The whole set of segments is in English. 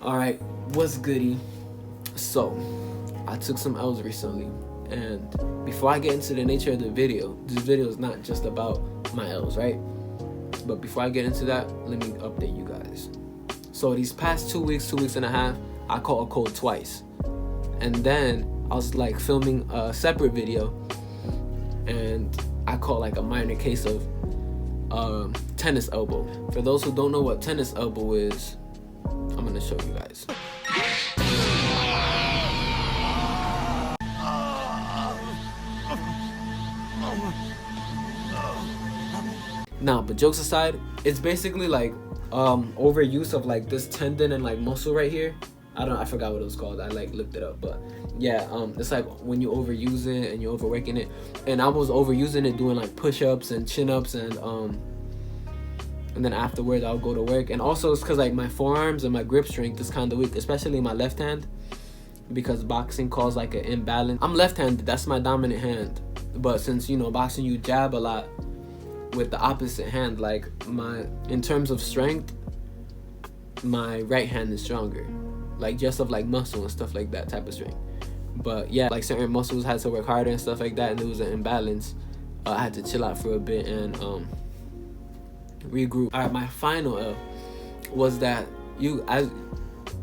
Alright, what's goody? So, I took some L's recently, and before I get into the nature of the video, this video is not just about my L's, right? But before I get into that, let me update you guys. So these past 2 weeks, 2.5 weeks, I caught a cold twice. And then I was like filming a separate video, and I caught like a minor case of tennis elbow. For those who don't know what tennis elbow is, I'm gonna show you guys. Nah, but jokes aside, it's basically like overuse of like this tendon and like muscle right here. I forgot what it was called. I like looked it up, but yeah, it's like when you overuse it and you're overworking it. And I was overusing it doing like push-ups and chin-ups, and then afterwards I'll go to work. And also it's because like my forearms and my grip strength is kind of weak, especially my left hand, because boxing caused like an imbalance. I'm left-handed, that's my dominant hand, but since boxing you jab a lot with the opposite hand, like in terms of strength, my right hand is stronger, like just of like muscle and stuff like that type of strength. But yeah, like certain muscles had to work harder and stuff like that, and there was an imbalance. I had to chill out for a bit and regroup. All right, my final L was that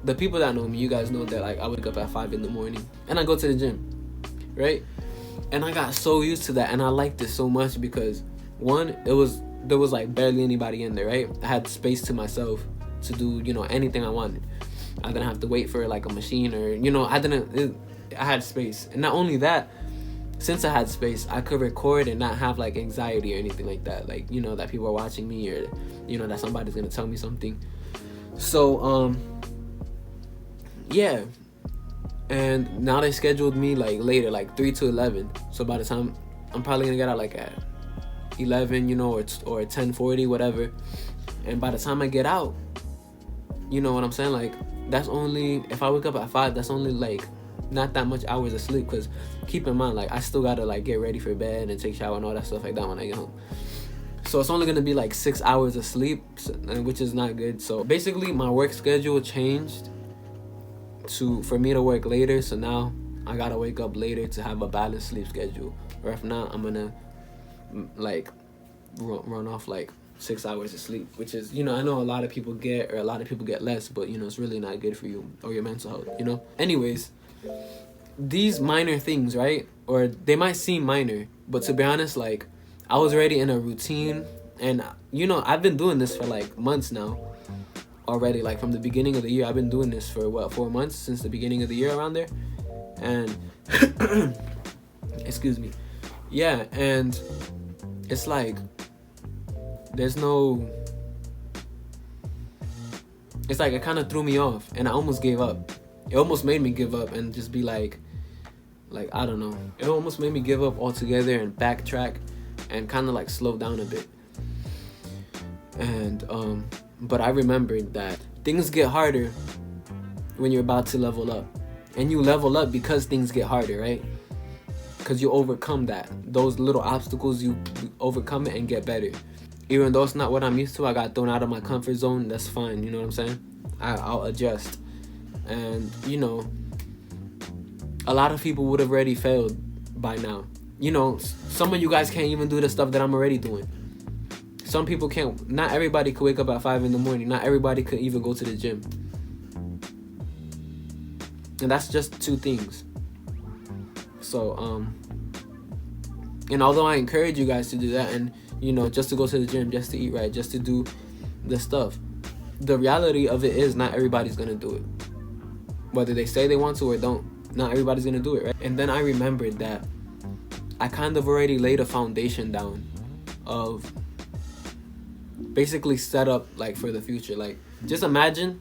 the people that know me, you guys know that like I wake up at 5 in the morning and I go to the gym, right? And I got so used to that, and I liked it so much because one, there was like barely anybody in there, right? I had space to myself to do anything I wanted. I didn't have to wait for like a machine, or I had space. And not only that, since I had space, I could record and not have like anxiety or anything like that, like that people are watching me, or that somebody's gonna tell me something. So yeah, and now they scheduled me like later, like 3 to 11. So by the time, I'm probably gonna get out like at 11, or 10:40, whatever. And by the time I get out, you know what I'm saying, like that's only, if I wake up at 5, that's only like not that much hours of sleep, because keep in mind, like I still gotta like get ready for bed and take a shower and all that stuff like that when I get home. So it's only gonna be like 6 hours of sleep, which is not good. So basically my work schedule changed for me to work later, so now I gotta wake up later to have a balanced sleep schedule, or if not, I'm gonna like run off like 6 hours of sleep, which is I know a lot of people get less, but it's really not good for you or your mental health. Anyways, these minor things, right, or they might seem minor, but to be honest, like I was already in a routine, and I've been doing this for like months now already. Like from the beginning of the year, I've been doing this for 4 months, since the beginning of the year, around there. And excuse me. Yeah, and it's like it's like it kind of threw me off, and I almost gave up. It almost made me give up and just be like I don't know. It almost made me give up altogether and backtrack and kind of like slow down a bit. And but I remembered that things get harder when you're about to level up, and you level up because things get harder, right? Because you overcome those little obstacles, you overcome it and get better. Even though it's not what I'm used to, I got thrown out of my comfort zone. That's fine, you know what I'm saying? I'll adjust. And a lot of people would have already failed by now. Some of you guys can't even do the stuff that I'm already doing. Some people can't. Not everybody could wake up at 5 in the morning. Not everybody could even go to the gym. And that's just 2 things. So and although I encourage you guys to do that, and just to go to the gym, just to eat right, just to do the stuff, the reality of it is not everybody's gonna do it. Whether they say they want to or don't, not everybody's gonna do it, right? And then I remembered that I kind of already laid a foundation down of basically set up like for the future. Like just imagine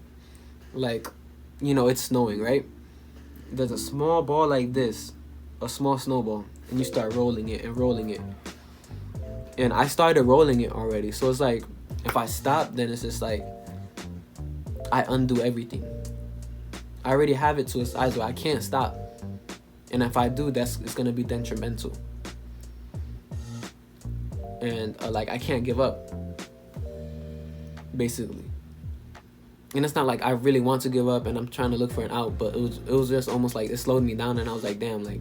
like it's snowing, right? There's a small ball like this, a small snowball, and you start rolling it and rolling it. And I started rolling it already. So it's like, if I stop, then it's just like, I undo everything. I already have it to a size where I can't stop. And if I do, it's going to be detrimental. And like, I can't give up, basically. And it's not like I really want to give up and I'm trying to look for an out, but it was just almost like it slowed me down, and I was like, damn, like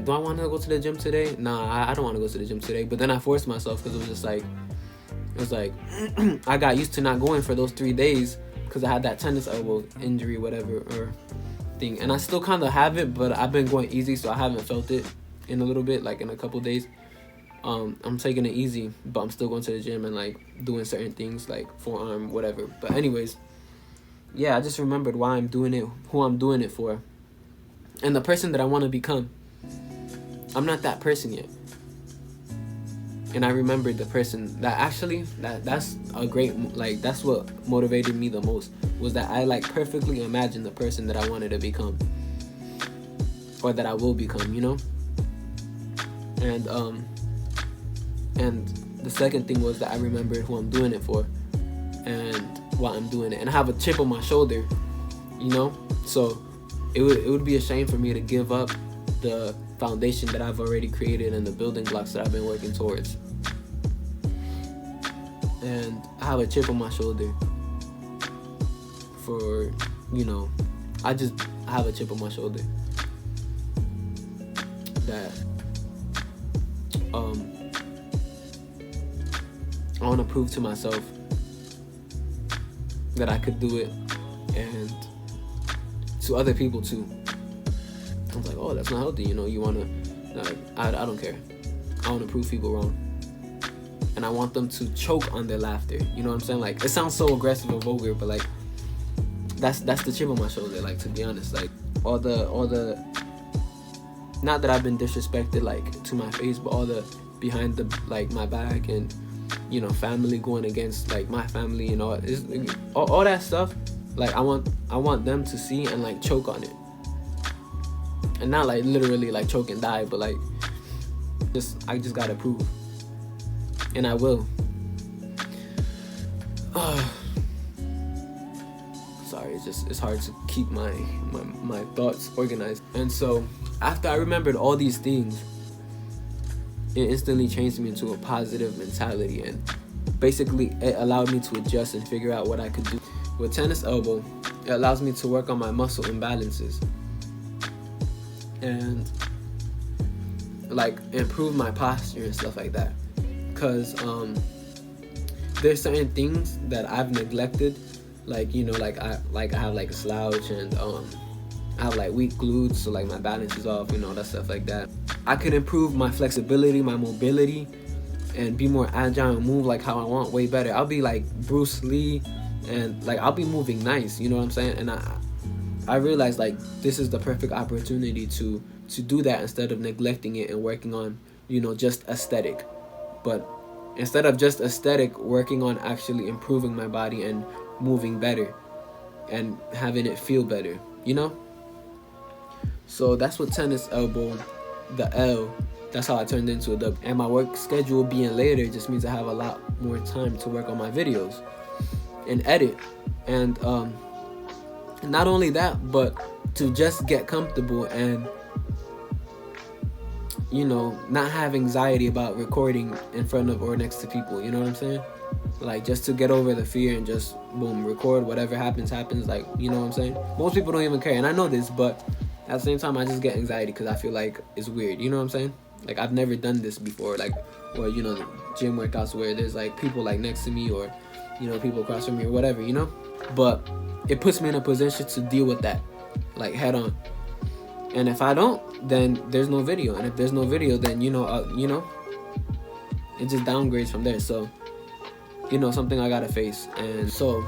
do I want to go to the gym today? Nah, I don't want to go to the gym today. But then I forced myself because it was like I got used to not going for those 3 days because I had that tennis elbow injury, whatever, or thing. And I still kind of have it, but I've been going easy, so I haven't felt it in a little bit, like in a couple days. I'm taking it easy, but I'm still going to the gym and like doing certain things like forearm, whatever. But anyways, yeah, I just remembered why I'm doing it, who I'm doing it for, and the person that I want to become. I'm not that person yet. And I remembered the person that actually, that's a great, like, that's what motivated me the most, was that I like perfectly imagined the person that I wanted to become, or that I will become, you know? And the second thing was that I remembered who I'm doing it for and why I'm doing it. And I have a chip on my shoulder, you know? So it would be a shame for me to give up the foundation that I've already created and the building blocks that I've been working towards. And I have a chip on my shoulder for, you know, I have a chip on my shoulder that I want to prove to myself that I could do it, and to other people too. I was like, oh, that's not healthy, you know, you want to, like, I don't care. I want to prove people wrong. And I want them to choke on their laughter, you know what I'm saying? Like, it sounds so aggressive and vulgar, but like, that's the chip on my shoulder, like, to be honest. Like, all the not that I've been disrespected, like, to my face, but all the behind the, like, my back, and, you know, family going against, like, my family, and all that stuff. Like, I want them to see and, like, choke on it. And not, like, literally, like, choke and die, but, like, I just gotta prove. And I will. Sorry, it's hard to keep my thoughts organized. And so, after I remembered all these things, it instantly changed me into a positive mentality, and basically it allowed me to adjust and figure out what I could do. With tennis elbow, it allows me to work on my muscle imbalances and like improve my posture and stuff like that. Cause there's certain things that I've neglected, like, you know, like I have like a slouch, and I have like weak glutes, so like my balance is off, you know, that stuff like that. I could improve my flexibility, my mobility, and be more agile and move like how I want way better. I'll be like Bruce Lee, and like I'll be moving nice, you know what I'm saying? And I realized like this is the perfect opportunity to do that instead of neglecting it and working on, you know, just aesthetic. But instead of just aesthetic, working on actually improving my body and moving better and having it feel better, you know? So that's what tennis elbow, the L, that's how I turned into a W. And my work schedule being later just means I have a lot more time to work on my videos and edit. And not only that, but to just get comfortable and, you know, not have anxiety about recording in front of or next to people, you know what I'm saying? Like, just to get over the fear and just, boom, record, whatever happens, like, you know what I'm saying? Most people don't even care, and I know this, but at the same time, I just get anxiety because I feel like it's weird, you know what I'm saying? Like, I've never done this before, like, or, you know, gym workouts where there's, like, people, like, next to me, or, you know, people across from me, or whatever, you know? But it puts me in a position to deal with that, like, head on. And if I don't, then there's no video. And if there's no video, then, you know, it just downgrades from there. So, you know, something I gotta face. And so,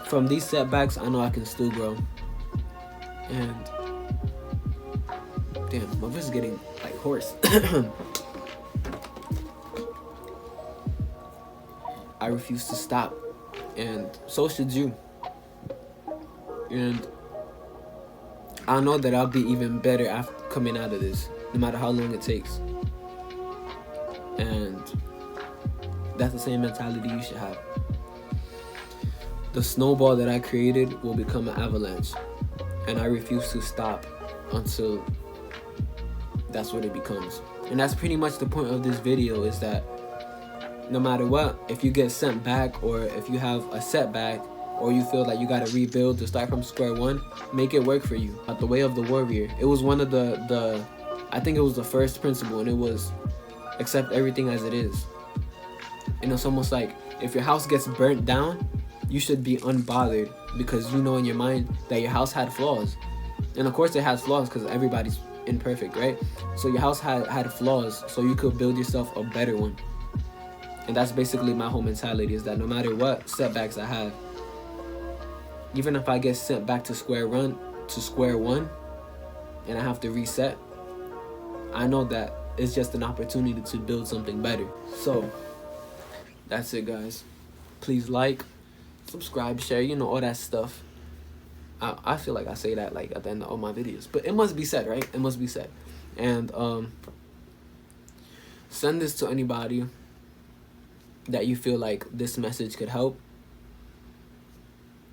from these setbacks, I know I can still grow. And, damn, my voice is getting, like, hoarse. I refuse to stop. And so should you. And I know that I'll be even better after coming out of this, no matter how long it takes. And that's the same mentality you should have. The snowball that I created will become an avalanche, and I refuse to stop until that's what it becomes. And that's pretty much the point of this video, is that no matter what, if you get sent back or if you have a setback, or you feel like you gotta rebuild to start from square one, make it work for you. The way of the warrior. It was one of the I think it was the first principle, and it was accept everything as it is. And it's almost like if your house gets burnt down, you should be unbothered because you know in your mind that your house had flaws. And of course it has flaws because everybody's imperfect, right? So your house had flaws, so you could build yourself a better one. And that's basically my whole mentality, is that no matter what setbacks I have, even if I get sent back to square one, and I have to reset, I know that it's just an opportunity to build something better. So that's it, guys. Please like, subscribe, share, all that stuff. I feel like I say that like at the end of all my videos, but it must be said, right? It must be said. And send this to anybody that you feel like this message could help.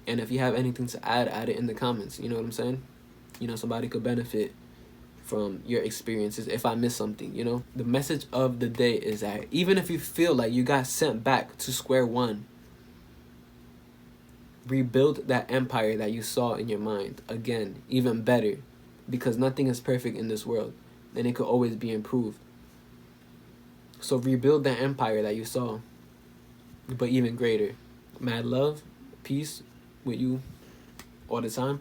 And if you have anything to add it in the comments. You know what I'm saying? Somebody could benefit from your experiences if I miss something, The message of the day is that even if you feel like you got sent back to square one, rebuild that empire that you saw in your mind again, even better, because nothing is perfect in this world and it could always be improved. So rebuild that empire that you saw, but even greater. Mad love, peace with you all the time.